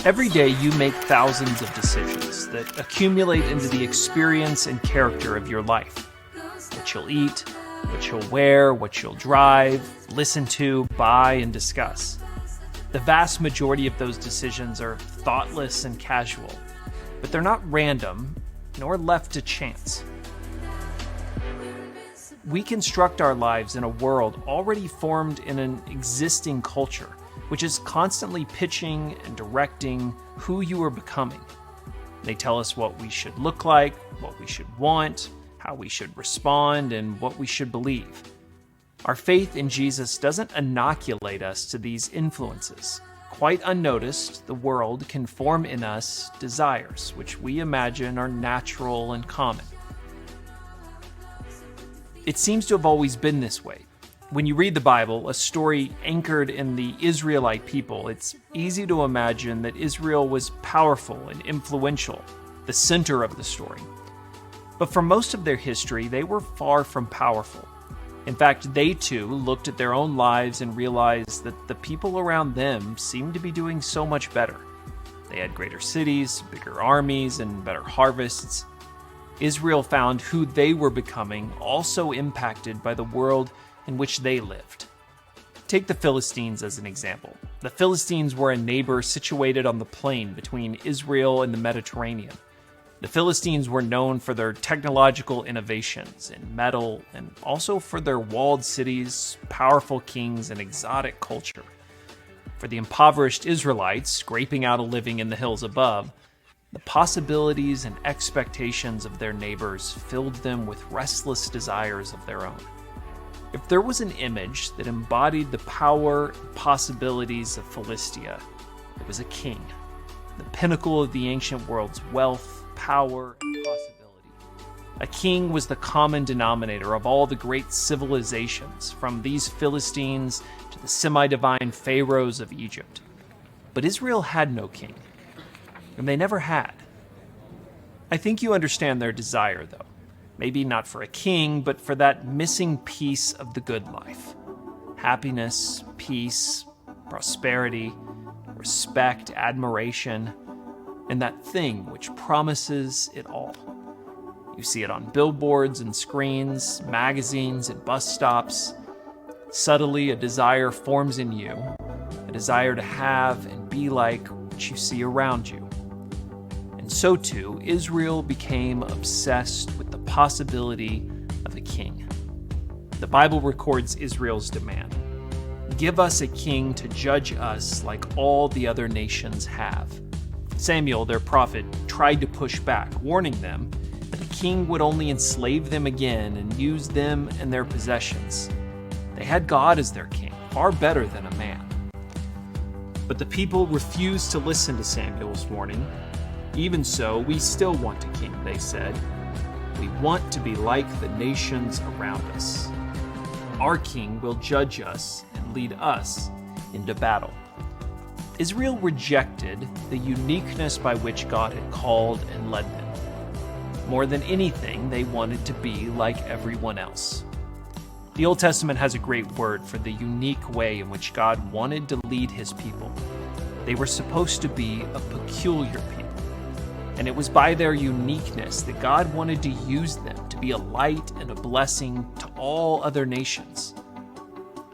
Every day you make thousands of decisions that accumulate into the experience and character of your life. What you'll eat, what you'll wear, what you'll drive, listen to, buy, and discuss. The vast majority of those decisions are thoughtless and casual, but they're not random nor left to chance. We construct our lives in a world already formed in an existing culture, which is constantly pitching and directing who you are becoming. They tell us what we should look like, what we should want, how we should respond, and what we should believe. Our faith in Jesus doesn't inoculate us to these influences. Quite unnoticed, the world can form in us desires, which we imagine are natural and common. It seems to have always been this way. When you read the Bible, a story anchored in the Israelite people, it's easy to imagine that Israel was powerful and influential, the center of the story. But for most of their history, they were far from powerful. In fact, they too looked at their own lives and realized that the people around them seemed to be doing so much better. They had greater cities, bigger armies, and better harvests. Israel found who they were becoming also impacted by the world in which they lived. Take the Philistines as an example. The Philistines were a neighbor situated on the plain between Israel and the Mediterranean. The Philistines were known for their technological innovations in metal and also for their walled cities, powerful kings, and exotic culture. For the impoverished Israelites scraping out a living in the hills above, the possibilities and expectations of their neighbors filled them with restless desires of their own. If there was an image that embodied the power and possibilities of Philistia, it was a king, the pinnacle of the ancient world's wealth, power, and possibility. A king was the common denominator of all the great civilizations, from these Philistines to the semi-divine pharaohs of Egypt. But Israel had no king, and they never had. I think you understand their desire, though. Maybe not for a king, but for that missing piece of the good life. Happiness, peace, prosperity, respect, admiration, and that thing which promises it all. You see it on billboards and screens, magazines and bus stops. Subtly, a desire forms in you, a desire to have and be like what you see around you. And so too, Israel became obsessed with the possibility of a king. The Bible records Israel's demand. Give us a king to judge us like all the other nations have. Samuel, their prophet, tried to push back, warning them that the king would only enslave them again and use them and their possessions. They had God as their king, far better than a man. But the people refused to listen to Samuel's warning. Even so, we still want a king, they said. We want to be like the nations around us. Our king will judge us and lead us into battle. Israel rejected the uniqueness by which God had called and led them. More than anything, they wanted to be like everyone else. The Old Testament has a great word for the unique way in which God wanted to lead his people. They were supposed to be a peculiar people. And it was by their uniqueness that God wanted to use them to be a light and a blessing to all other nations.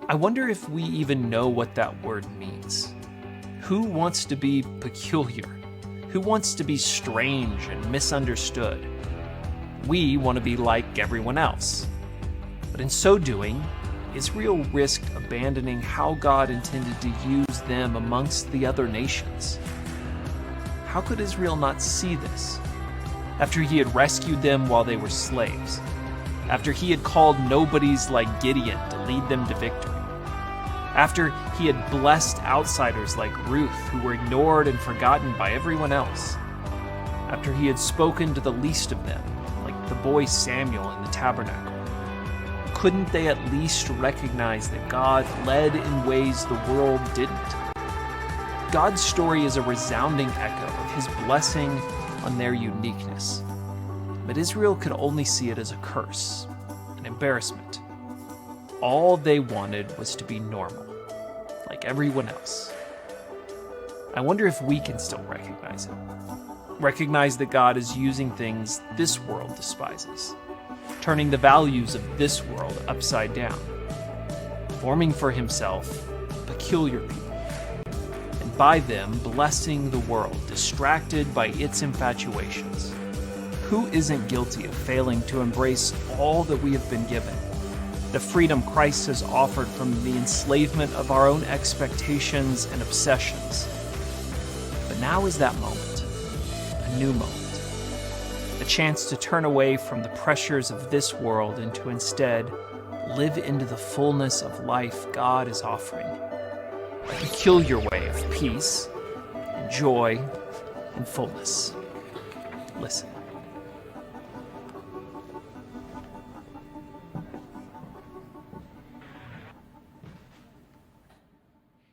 I wonder if we even know what that word means. Who wants to be peculiar? Who wants to be strange and misunderstood? We want to be like everyone else. But in so doing, Israel risked abandoning how God intended to use them amongst the other nations. How could Israel not see this? After he had rescued them while they were slaves, after he had called nobodies like Gideon to lead them to victory, after he had blessed outsiders like Ruth who were ignored and forgotten by everyone else, after he had spoken to the least of them, like the boy Samuel in the tabernacle, couldn't they at least recognize that God led in ways the world didn't? God's story is a resounding echo of his blessing on their uniqueness. But Israel could only see it as a curse, an embarrassment. All they wanted was to be normal, like everyone else. I wonder if we can still recognize it. Recognize that God is using things this world despises, turning the values of this world upside down, forming for himself peculiar people, and by them blessing the world distracted by its infatuations. Who isn't guilty of failing to embrace all that we have been given? The freedom Christ has offered from the enslavement of our own expectations and obsessions. But now is that moment, a new moment, a chance to turn away from the pressures of this world and to instead live into the fullness of life God is offering. A peculiar way of peace and joy and fullness. Listen.